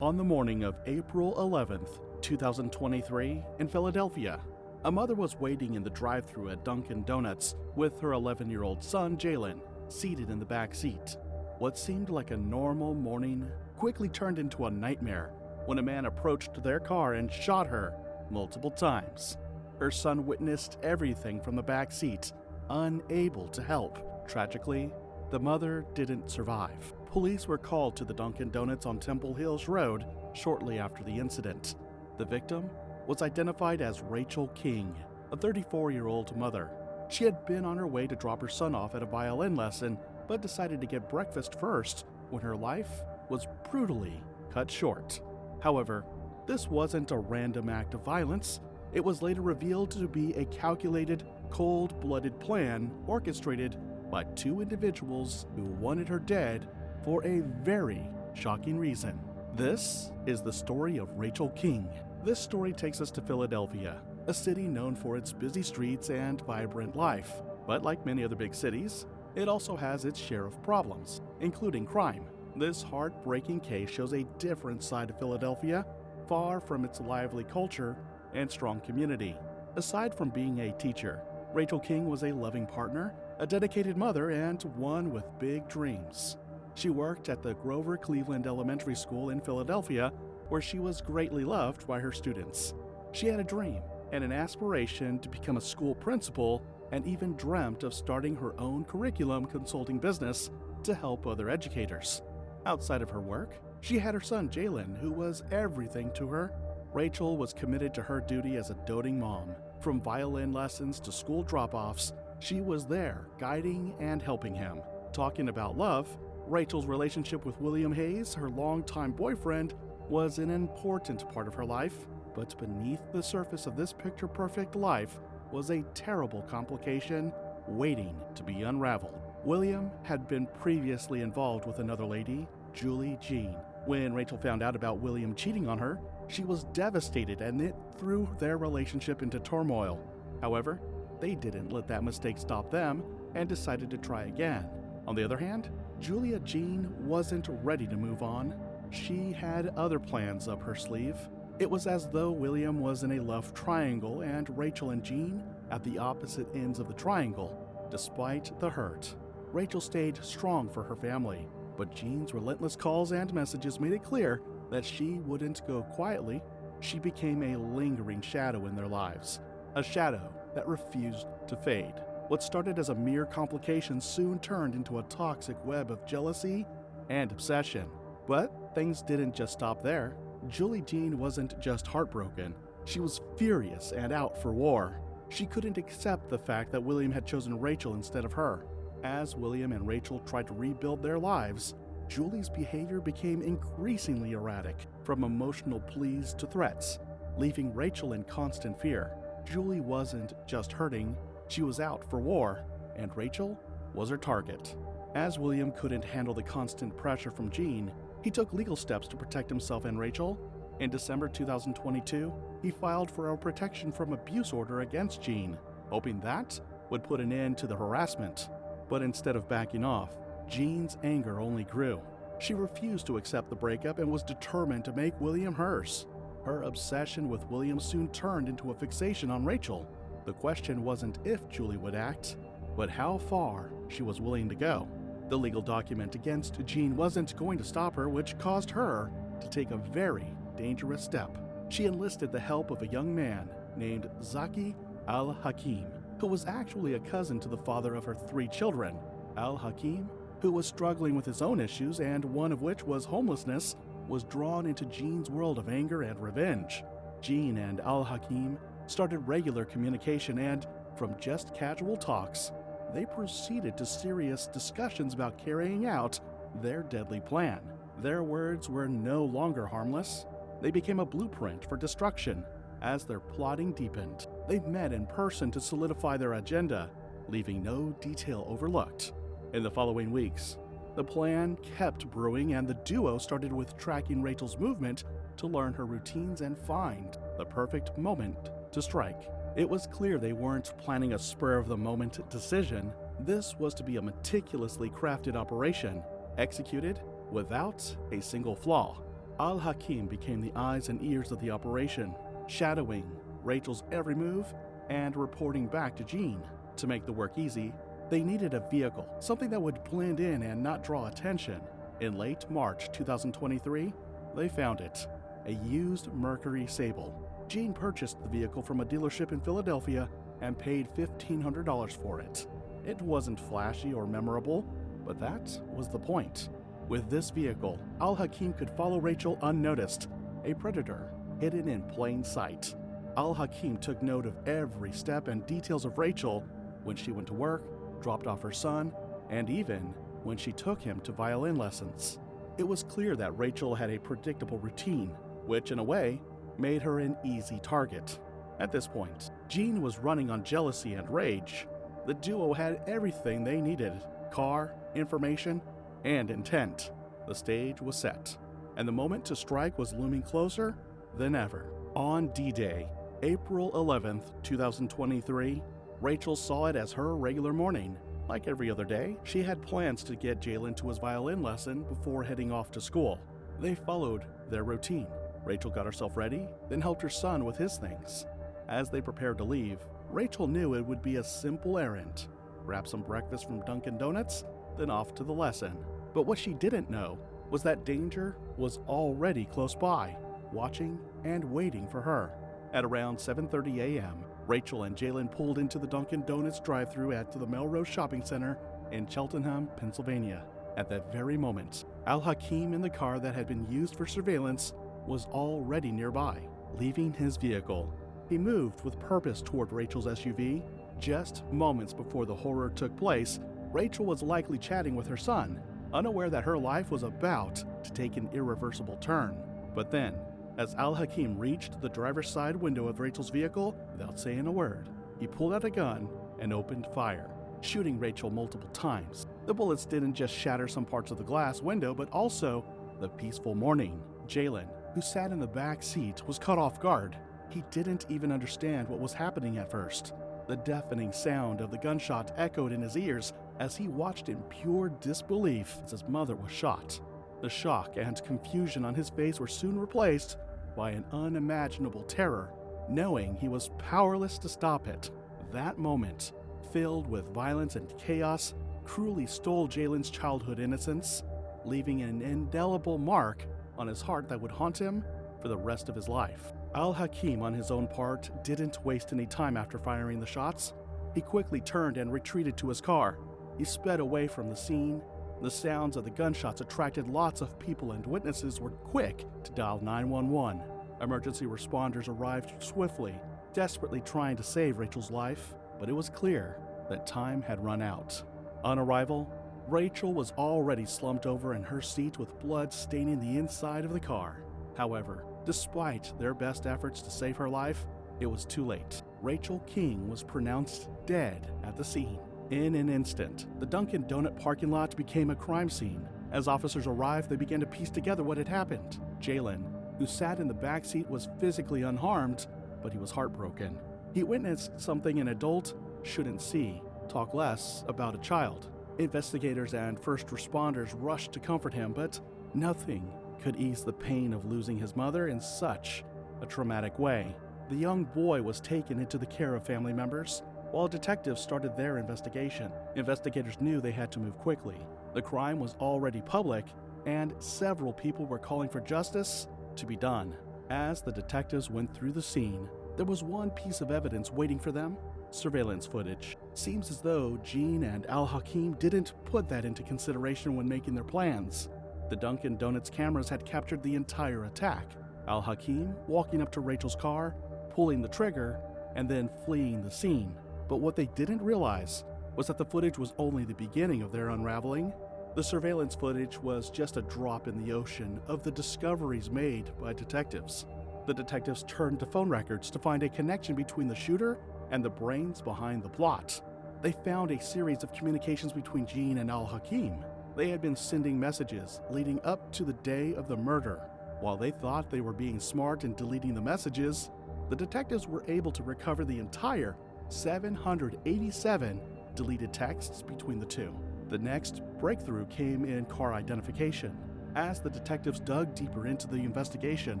On the morning of April 11th, 2023, in Philadelphia, a mother was waiting in the drive-thru at Dunkin' Donuts with her 11-year-old son, Jalen, seated in the back seat. What seemed like a normal morning quickly turned into a nightmare when a man approached their car and shot her multiple times. Her son witnessed everything from the back seat, unable to help. Tragically, the mother didn't survive. Police were called to the Dunkin' Donuts on Temple Hills Road shortly after the incident. The victim was identified as Rachel King, a 34-year-old mother. She had been on her way to drop her son off at a violin lesson, but decided to get breakfast first when her life was brutally cut short. However, this wasn't a random act of violence. It was later revealed to be a calculated, cold-blooded plan orchestrated by two individuals who wanted her dead for a very shocking reason. This is the story of Rachel King. This story takes us to Philadelphia, a city known for its busy streets and vibrant life. But like many other big cities, it also has its share of problems, including crime. This heartbreaking case shows a different side of Philadelphia, far from its lively culture and strong community. Aside from being a teacher, Rachel King was a loving partner, a dedicated mother, and one with big dreams. She worked at the Grover Cleveland Elementary School in Philadelphia, where she was greatly loved by her students. She had a dream and an aspiration to become a school principal, and even dreamt of starting her own curriculum consulting business to help other educators. Outside of her work, she had her son Jalen, who was everything to her. Rachel was committed to her duty as a doting mom. From violin lessons to school drop-offs, she was there, guiding and helping him. Talking about love, Rachel's relationship with William Hayes, her longtime boyfriend, was an important part of her life, but beneath the surface of this picture-perfect life was a terrible complication waiting to be unraveled. William had been previously involved with another lady, Julie Jean. When Rachel found out about William cheating on her, she was devastated, and it threw their relationship into turmoil. However, they didn't let that mistake stop them and decided to try again. On the other hand, Julia Jean wasn't ready to move on. She had other plans up her sleeve. It was as though William was in a love triangle and Rachel and Jean at the opposite ends of the triangle. Despite the hurt, Rachel stayed strong for her family, but Jean's relentless calls and messages made it clear that she wouldn't go quietly. She became a lingering shadow in their lives, a shadow that refused to fade. What started as a mere complication soon turned into a toxic web of jealousy and obsession. But things didn't just stop there. Julie Jean wasn't just heartbroken. She was furious and out for war. She couldn't accept the fact that William had chosen Rachel instead of her. As William and Rachel tried to rebuild their lives, Julie's behavior became increasingly erratic, from emotional pleas to threats, leaving Rachel in constant fear. Julie wasn't just hurting, she was out for war, and Rachel was her target. As William couldn't handle the constant pressure from Jean, he took legal steps to protect himself and Rachel. In December 2022, he filed for a protection from abuse order against Jean, hoping that would put an end to the harassment. But instead of backing off, Jean's anger only grew. She refused to accept the breakup and was determined to make William hers. Her obsession with William soon turned into a fixation on Rachel. The question wasn't if Julie would act, but how far she was willing to go. The legal document against Jean wasn't going to stop her, which caused her to take a very dangerous step. She enlisted the help of a young man named Zaki al-Hakim, who was actually a cousin to the father of her 3 children. Al-Hakim, who was struggling with his own issues, and one of which was homelessness, was drawn into Jean's world of anger and revenge. Jean and Al-Hakim started regular communication, and from just casual talks, they proceeded to serious discussions about carrying out their deadly plan. Their words were no longer harmless. They became a blueprint for destruction. As their plotting deepened, they met in person to solidify their agenda, leaving no detail overlooked. In the following weeks, the plan kept brewing, and the duo started with tracking Rachel's movement to learn her routines and find the perfect moment to strike. It was clear they weren't planning a spur-of-the-moment decision. This was to be a meticulously crafted operation, executed without a single flaw. Al-Hakim became the eyes and ears of the operation, shadowing Rachel's every move and reporting back to Jean. To make the work easy, they needed a vehicle, something that would blend in and not draw attention. In late March 2023, they found it, a used Mercury Sable. Jean purchased the vehicle from a dealership in Philadelphia and paid $1,500 for it. It wasn't flashy or memorable, but that was the point. With this vehicle, Al-Hakim could follow Rachel unnoticed, a predator hidden in plain sight. Al-Hakim took note of every step and details of Rachel when she went to work, dropped off her son, and even when she took him to violin lessons. It was clear that Rachel had a predictable routine, which in a way made her an easy target. At this point, Jean was running on jealousy and rage. The duo had everything they needed: car, information, and intent. The stage was set, and the moment to strike was looming closer than ever. On D-Day, April 11th, 2023, Rachel saw it as her regular morning. Like every other day, she had plans to get Jalen to his violin lesson before heading off to school. They followed their routine. Rachel got herself ready, then helped her son with his things. As they prepared to leave, Rachel knew it would be a simple errand: grab some breakfast from Dunkin' Donuts, then off to the lesson. But what she didn't know was that danger was already close by, watching and waiting for her. At around 7:30 a.m., Rachel and Jalen pulled into the Dunkin' Donuts drive-thru at the Melrose Shopping Center in Cheltenham, Pennsylvania. At that very moment, Al-Hakim in the car that had been used for surveillance was already nearby, leaving his vehicle. He moved with purpose toward Rachel's SUV. Just moments before the horror took place, Rachel was likely chatting with her son, unaware that her life was about to take an irreversible turn. But then, as Al-Hakim reached the driver's side window of Rachel's vehicle, without saying a word, he pulled out a gun and opened fire, shooting Rachel multiple times. The bullets didn't just shatter some parts of the glass window, but also the peaceful morning. Jalen, who sat in the back seat, was caught off guard. He didn't even understand what was happening at first. The deafening sound of the gunshot echoed in his ears as he watched in pure disbelief as his mother was shot. The shock and confusion on his face were soon replaced by an unimaginable terror, knowing he was powerless to stop it. That moment, filled with violence and chaos, cruelly stole Jalen's childhood innocence, leaving an indelible mark on his heart that would haunt him for the rest of his life. Al-Hakim, on his own part, didn't waste any time after firing the shots. He quickly turned and retreated to his car. He sped away from the scene. The sounds of the gunshots attracted lots of people, and witnesses were quick to dial 911. Emergency responders arrived swiftly, desperately trying to save Rachel's life, but it was clear that time had run out. On arrival, Rachel was already slumped over in her seat with blood staining the inside of the car. However, despite their best efforts to save her life, it was too late. Rachel King was pronounced dead at the scene. In an instant, the Dunkin' Donut parking lot became a crime scene. As officers arrived, they began to piece together what had happened. Jalen, who sat in the back seat, was physically unharmed, but he was heartbroken. He witnessed something an adult shouldn't see, talk less about a child. Investigators and first responders rushed to comfort him, but nothing could ease the pain of losing his mother in such a traumatic way. The young boy was taken into the care of family members, while detectives started their investigation. Investigators knew they had to move quickly. The crime was already public, and several people were calling for justice to be done. As the detectives went through the scene, there was one piece of evidence waiting for them: surveillance footage. Seems as though Jean and Al-Hakim didn't put that into consideration when making their plans. The Dunkin' Donuts cameras had captured the entire attack: Al-Hakim walking up to Rachel's car, pulling the trigger, and then fleeing the scene. But what they didn't realize was that the footage was only the beginning of their unraveling. The surveillance footage was just a drop in the ocean of the discoveries made by detectives. The detectives turned to phone records to find a connection between the shooter and the brains behind the plot. They found a series of communications between Jean and Al-Hakim. They had been sending messages leading up to the day of the murder. While they thought they were being smart in deleting the messages, the detectives were able to recover the entire 787 deleted texts between the two. The next breakthrough came in car identification. As the detectives dug deeper into the investigation,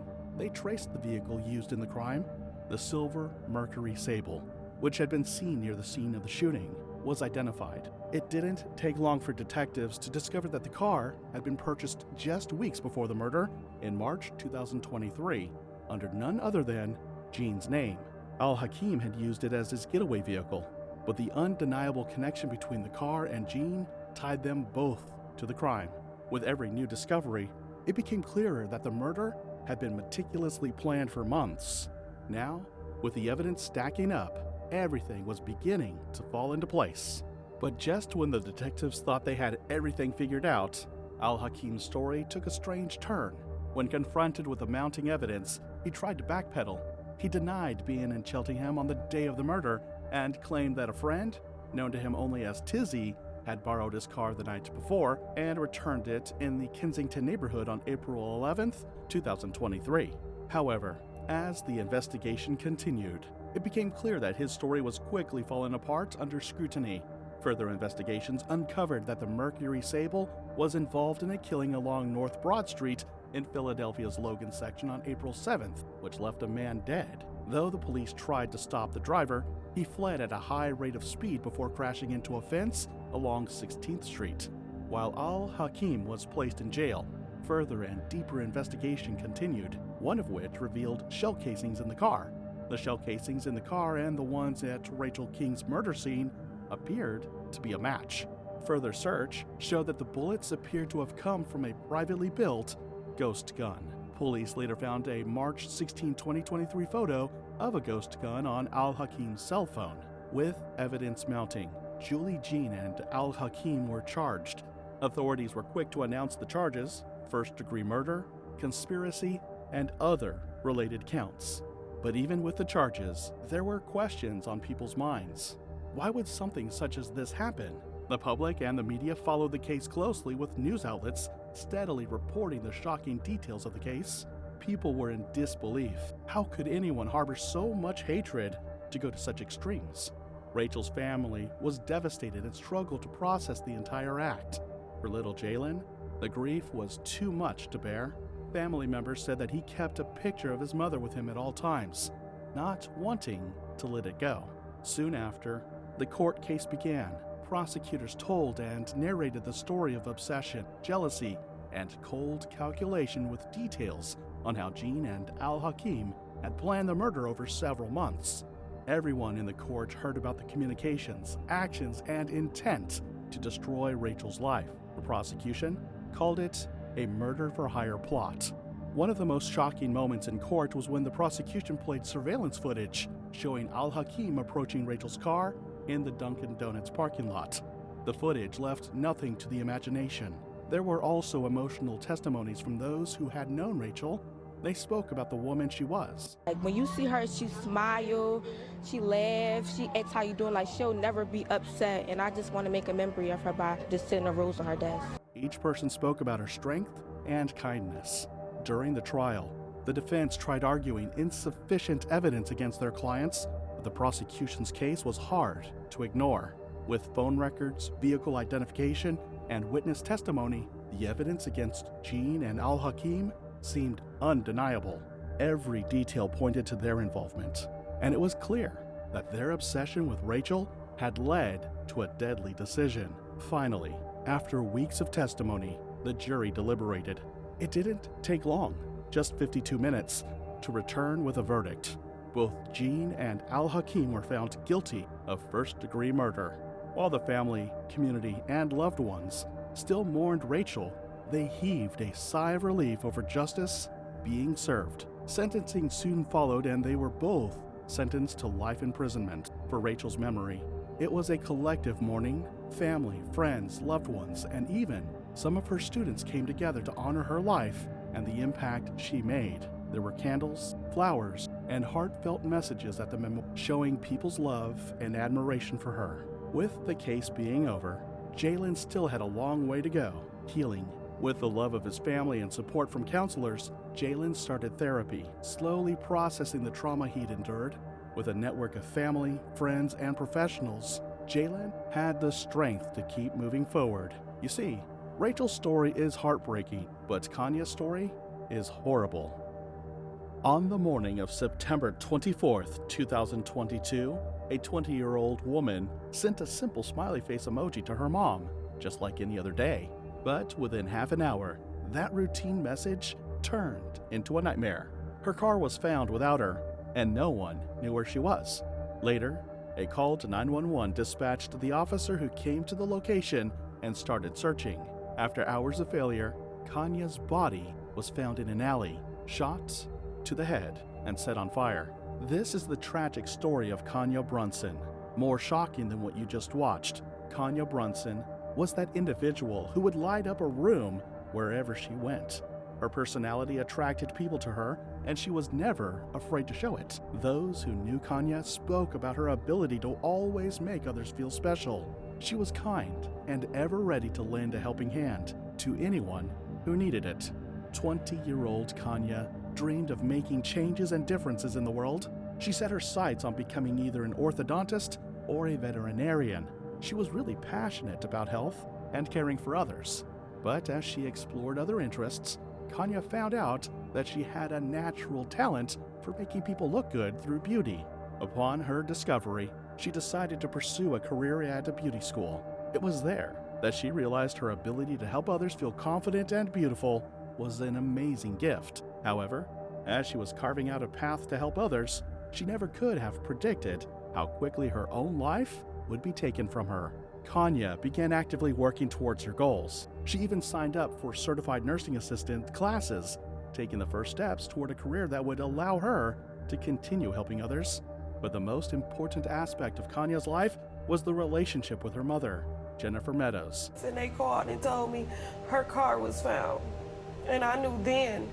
they traced the vehicle used in the crime. The silver Mercury Sable, which had been seen near the scene of the shooting, was identified. It didn't take long for detectives to discover that the car had been purchased just weeks before the murder in March 2023 under none other than Jean's name. Al-Hakim had used it as his getaway vehicle, but the undeniable connection between the car and Jean tied them both to the crime. With every new discovery, it became clearer that the murder had been meticulously planned for months. Now, with the evidence stacking up, everything was beginning to fall into place. But just when the detectives thought they had everything figured out, Al-Hakim's story took a strange turn. When confronted with the mounting evidence, he tried to backpedal. He denied being in Cheltenham on the day of the murder and claimed that a friend, known to him only as Tizzy, had borrowed his car the night before and returned it in the Kensington neighborhood on April 11th, 2023. However, as the investigation continued, it became clear that his story was quickly falling apart under scrutiny. Further investigations uncovered that the Mercury Sable was involved in a killing along North Broad Street in Philadelphia's Logan section on April 7th, which left a man dead. Though the police tried to stop the driver, he fled at a high rate of speed before crashing into a fence along 16th Street. While Al-Hakim was placed in jail, further and deeper investigation continued, one of which revealed shell casings in the car. The shell casings in the car and the ones at Rachel King's murder scene appeared to be a match. Further search showed that the bullets appeared to have come from a privately built ghost gun. Police later found a March 16, 2023 photo of a ghost gun on Al-Hakim's cell phone. With evidence mounting, Julie Jean and Al-Hakim were charged. Authorities were quick to announce the charges: first-degree murder, conspiracy, and other related counts. But even with the charges, there were questions on people's minds. Why would something such as this happen? The public and the media followed the case closely, with news outlets steadily reporting the shocking details of the case. People were in disbelief. How could anyone harbor so much hatred to go to such extremes? Rachel's family was devastated and struggled to process the entire act. For little Jalen, the grief was too much to bear. Family members said that he kept a picture of his mother with him at all times, not wanting to let it go. Soon after, the court case began. Prosecutors told and narrated the story of obsession, jealousy, and cold calculation, with details on how Jean and Al-Hakim had planned the murder over several months. Everyone in the court heard about the communications, actions, and intent to destroy Rachel's life. The prosecution called it a murder-for-hire plot. One of the most shocking moments in court was when the prosecution played surveillance footage showing Al-Hakim approaching Rachel's car in the Dunkin' Donuts parking lot. The footage left nothing to the imagination. There were also emotional testimonies from those who had known Rachel. They spoke about the woman she was. Like, when you see her, she smile, she laughs, she asks how you doing, like she'll never be upset, and I just want to make a memory of her by just sitting a rose on her desk. Each person spoke about her strength and kindness. During the trial, the defense tried arguing insufficient evidence against their clients, but the prosecution's case was hard to ignore. With phone records, vehicle identification, and witness testimony, the evidence against Jean and Al-Hakim seemed undeniable. Every detail pointed to their involvement, and it was clear that their obsession with Rachel had led to a deadly decision. Finally, after weeks of testimony, the jury deliberated. It didn't take long, just 52 minutes, to return with a verdict. Both Jean and Al-Hakim were found guilty of first-degree murder. While the family, community, and loved ones still mourned Rachel, they heaved a sigh of relief over justice being served. Sentencing soon followed, and they were both sentenced to life imprisonment for Rachel's memory. It was a collective mourning. Family, friends, loved ones, and even some of her students came together to honor her life and the impact she made. There were candles, flowers, and heartfelt messages at the memorial showing people's love and admiration for her. With the case being over, Jalen still had a long way to go, healing. With the love of his family and support from counselors, Jalen started therapy, slowly processing the trauma he'd endured. With a network of family, friends, and professionals, Jalen had the strength to keep moving forward. You see, Rachel's story is heartbreaking, but Kanya's story is horrible. On the morning of September 24th, 2022, a 20-year-old woman sent a simple smiley face emoji to her mom, just like any other day. But within half an hour, that routine message turned into a nightmare. Her car was found without her, and no one knew where she was. Later, a call to 911 dispatched the officer who came to the location and started searching. After hours of failure, Kanya's body was found in an alley, shot to the head and set on fire. This is the tragic story of Kania Brunson. More shocking than what you just watched, Kania Brunson was that individual who would light up a room wherever she went. Her personality attracted people to her, and she was never afraid to show it. Those who knew Kania spoke about her ability to always make others feel special. She was kind and ever ready to lend a helping hand to anyone who needed it. 20-year-old Kania dreamed of making changes and differences in the world. She set her sights on becoming either an orthodontist or a veterinarian. She was really passionate about health and caring for others. But as she explored other interests, Kania found out that she had a natural talent for making people look good through beauty. Upon her discovery, she decided to pursue a career at a beauty school. It was there that she realized her ability to help others feel confident and beautiful was an amazing gift. However, as she was carving out a path to help others, she never could have predicted how quickly her own life would be taken from her. Kania began actively working towards her goals. She even signed up for certified nursing assistant classes, taking the first steps toward a career that would allow her to continue helping others. But the most important aspect of Kania's life was the relationship with her mother, Jennifer Meadows. And they called and told me her car was found. And I knew then,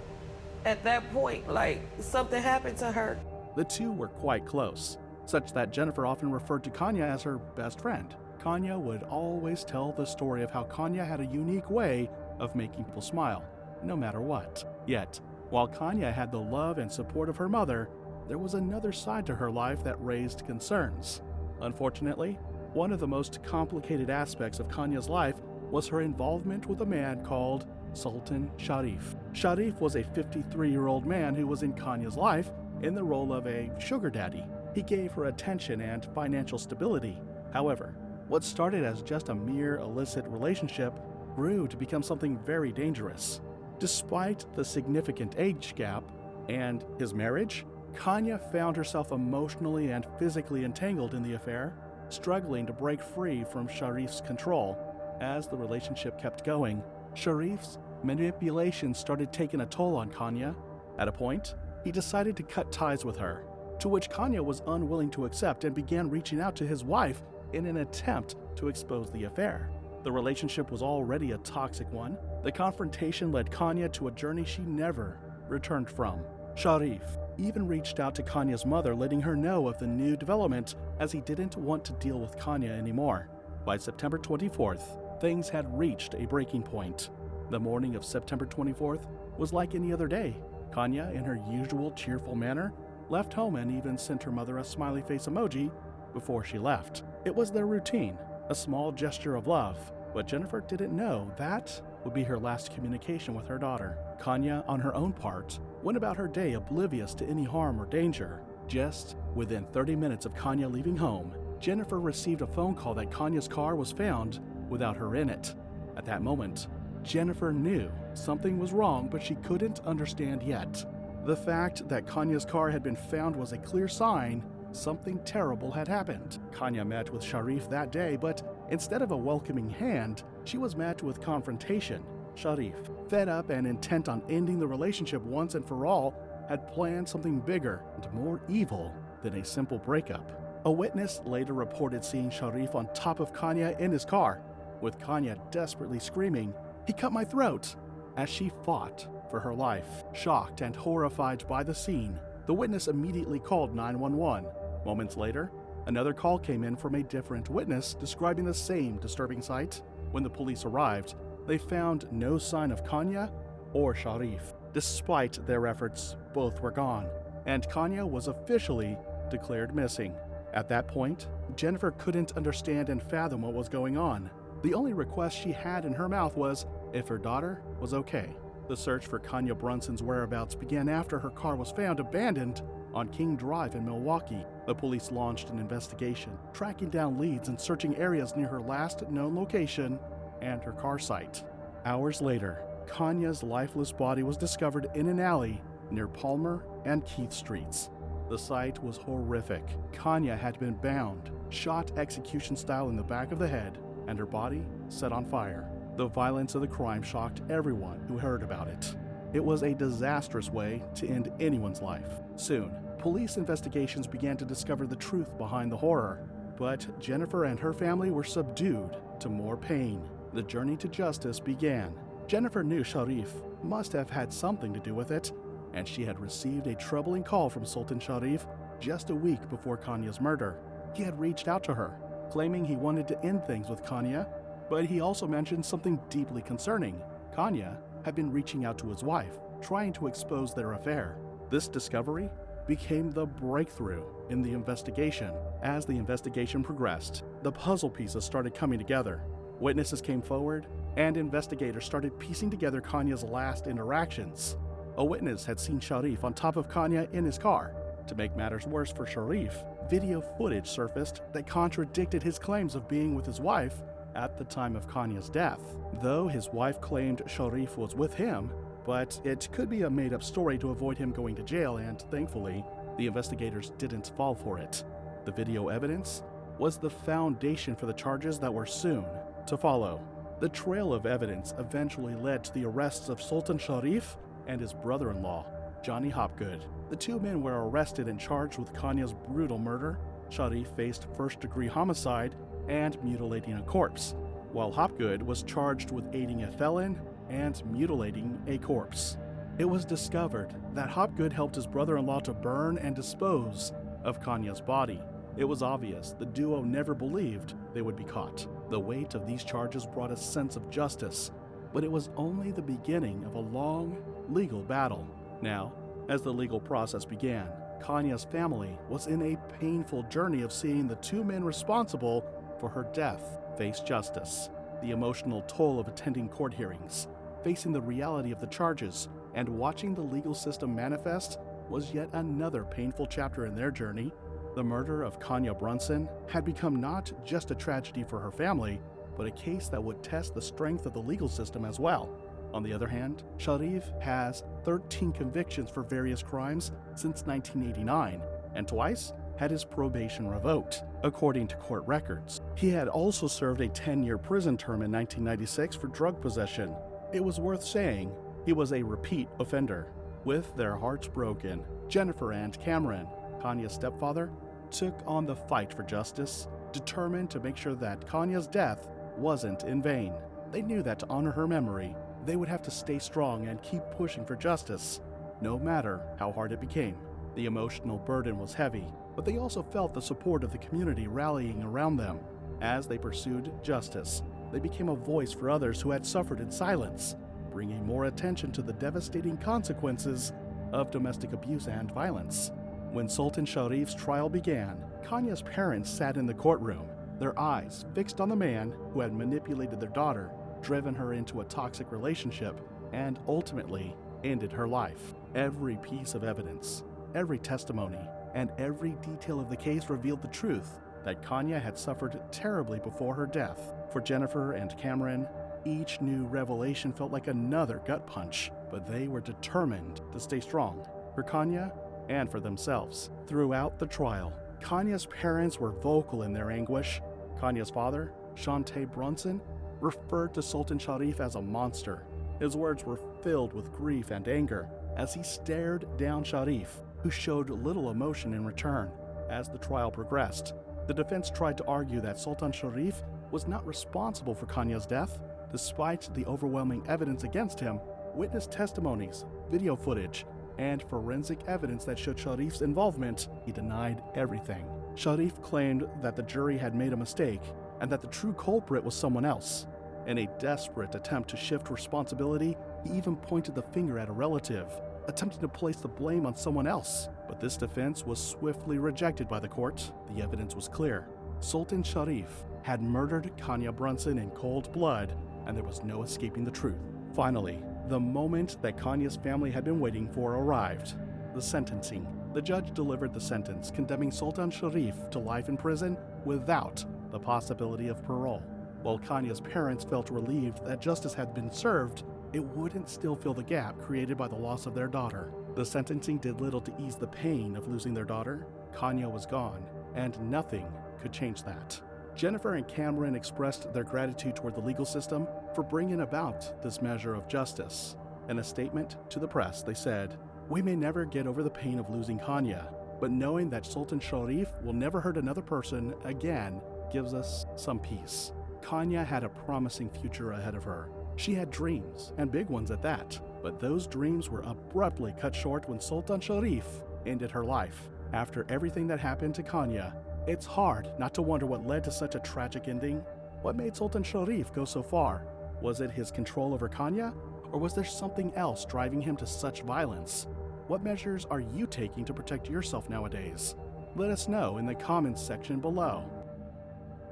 at that point, like something happened to her. The two were quite close, such that Jennifer often referred to Kania as her best friend. Kania would always tell the story of how Kania had a unique way of making people smile, no matter what. Yet, while Kania had the love and support of her mother, there was another side to her life that raised concerns. Unfortunately, one of the most complicated aspects of Kania's life was her involvement with a man called Sultan Sharif. Sharif was a 53-year-old man who was in Kania's life in the role of a sugar daddy. He gave her attention and financial stability. However, what started as just a mere illicit relationship grew to become something very dangerous. Despite the significant age gap and his marriage, Kania found herself emotionally and physically entangled in the affair, struggling to break free from Sharif's control. As the relationship kept going, Sharif's manipulation started taking a toll on Kania. At a point, he decided to cut ties with her, to which Kania was unwilling to accept and began reaching out to his wife in an attempt to expose the affair. The relationship was already a toxic one. The confrontation led Kania to a journey she never returned from. Sharif even reached out to Kania's mother, letting her know of the new development, as he didn't want to deal with Kania anymore. By September 24th, things had reached a breaking point. The morning of September 24th was like any other day. Kania, in her usual cheerful manner, left home and even sent her mother a smiley face emoji before she left. It was their routine, a small gesture of love, but Jennifer didn't know that would be her last communication with her daughter. Kania, on her own part, went about her day oblivious to any harm or danger. Just within 30 minutes of Kania leaving home, Jennifer received a phone call that Kania's car was found without her in it. At that moment, Jennifer knew something was wrong, but she couldn't understand yet. The fact that Kania's car had been found was a clear sign something terrible had happened. Kania met with Sharif that day, but instead of a welcoming hand, she was met with confrontation. Sharif, fed up and intent on ending the relationship once and for all, had planned something bigger and more evil than a simple breakup. A witness later reported seeing Sharif on top of Kania in his car, with Kania desperately screaming, "He cut my throat!" as she fought for her life. Shocked and horrified by the scene, the witness immediately called 911. Moments later, another call came in from a different witness describing the same disturbing sight. When the police arrived, they found no sign of Kania or Sharif. Despite their efforts, both were gone, and Kania was officially declared missing. At that point, Jennifer couldn't understand and fathom what was going on. The only request she had in her mouth was if her daughter was okay. The search for Kania Brunson's whereabouts began after her car was found abandoned on King Drive in Milwaukee. The police launched an investigation, tracking down leads and searching areas near her last known location and her car site. Hours later, Kania's lifeless body was discovered in an alley near Palmer and Keith Streets. The sight was horrific. Kania had been bound, shot execution style in the back of the head, and her body set on fire. The violence of the crime shocked everyone who heard about it. It was a disastrous way to end anyone's life. Soon, police investigations began to discover the truth behind the horror, but Jennifer and her family were subdued to more pain. The journey to justice began. Jennifer knew Sharif must have had something to do with it, and she had received a troubling call from Sultan Sharif just a week before Kania's murder. He had reached out to her, claiming he wanted to end things with Kania, but he also mentioned something deeply concerning. Kania had been reaching out to his wife, trying to expose their affair. This discovery became the breakthrough in the investigation. As the investigation progressed, the puzzle pieces started coming together. Witnesses came forward, and investigators started piecing together Kania's last interactions. A witness had seen Sharif on top of Kania in his car. To make matters worse for Sharif, video footage surfaced that contradicted his claims of being with his wife at the time of Kania's death. Though his wife claimed Sharif was with him, but it could be a made-up story to avoid him going to jail, and thankfully, the investigators didn't fall for it. The video evidence was the foundation for the charges that were soon to follow. The trail of evidence eventually led to the arrests of Sultan Sharif and his brother-in-law, Johnny Hopgood. The two men were arrested and charged with Kania's brutal murder. Sharif faced first-degree homicide and mutilating a corpse, while Hopgood was charged with aiding a felon and mutilating a corpse. It was discovered that Hopgood helped his brother-in-law to burn and dispose of Kania's body. It was obvious the duo never believed they would be caught. The weight of these charges brought a sense of justice, but it was only the beginning of a long legal battle. Now, as the legal process began, Kania's family was in a painful journey of seeing the two men responsible for her death face justice. The emotional toll of attending court hearings, facing the reality of the charges, and watching the legal system manifest was yet another painful chapter in their journey. The murder of Kania Brunson had become not just a tragedy for her family, but a case that would test the strength of the legal system as well. On the other hand, Sharif has 13 convictions for various crimes since 1989, and twice had his probation revoked, according to court records. He had also served a 10-year prison term in 1996 for drug possession. It was worth saying he was a repeat offender. With their hearts broken, Jennifer and Cameron, Kania's stepfather, took on the fight for justice, determined to make sure that Kania's death wasn't in vain. They knew that to honor her memory, they would have to stay strong and keep pushing for justice, no matter how hard it became. The emotional burden was heavy, but they also felt the support of the community rallying around them. As they pursued justice, they became a voice for others who had suffered in silence, bringing more attention to the devastating consequences of domestic abuse and violence. When Sultan Sharif's trial began, Kania's parents sat in the courtroom, their eyes fixed on the man who had manipulated their daughter, driven her into a toxic relationship, and ultimately ended her life. Every piece of evidence, every testimony, and every detail of the case revealed the truth that Kania had suffered terribly before her death. For Jennifer and Cameron, each new revelation felt like another gut punch, but they were determined to stay strong for Kania and for themselves. Throughout the trial, Kania's parents were vocal in their anguish. Kania's father, Kania Brunson, referred to Sultan Sharif as a monster. His words were filled with grief and anger as he stared down Sharif, who showed little emotion in return. As the trial progressed, the defense tried to argue that Sultan Sharif was not responsible for Kania's death. Despite the overwhelming evidence against him, witness testimonies, video footage, and forensic evidence that showed Sharif's involvement, he denied everything. Sharif claimed that the jury had made a mistake and that the true culprit was someone else. In a desperate attempt to shift responsibility, he even pointed the finger at a relative, attempting to place the blame on someone else. But this defense was swiftly rejected by the court. The evidence was clear. Sultan Sharif had murdered Kania Brunson in cold blood, and there was no escaping the truth. Finally, the moment that Kania's family had been waiting for arrived. The sentencing. The judge delivered the sentence condemning Sultan Sharif to life in prison without the possibility of parole. While Kania's parents felt relieved that justice had been served, it wouldn't still fill the gap created by the loss of their daughter. The sentencing did little to ease the pain of losing their daughter. Kania was gone, and nothing could change that. Jennifer and Cameron expressed their gratitude toward the legal system for bringing about this measure of justice. In a statement to the press, they said, "We may never get over the pain of losing Kania, but knowing that Sultan Sharif will never hurt another person again gives us some peace." Kania had a promising future ahead of her. She had dreams, and big ones at that, but those dreams were abruptly cut short when Sultan Sharif ended her life. After everything that happened to Kania, it's hard not to wonder what led to such a tragic ending. What made Sultan Sharif go so far? Was it his control over Kania, or was there something else driving him to such violence? What measures are you taking to protect yourself nowadays? Let us know in the comments section below.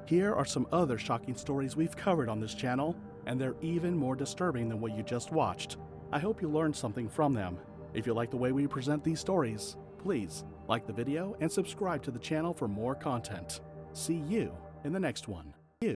Here are some other shocking stories we've covered on this channel, and they're even more disturbing than what you just watched. I hope you learned something from them. If you like the way we present these stories, please like the video and subscribe to the channel for more content. See you in the next one.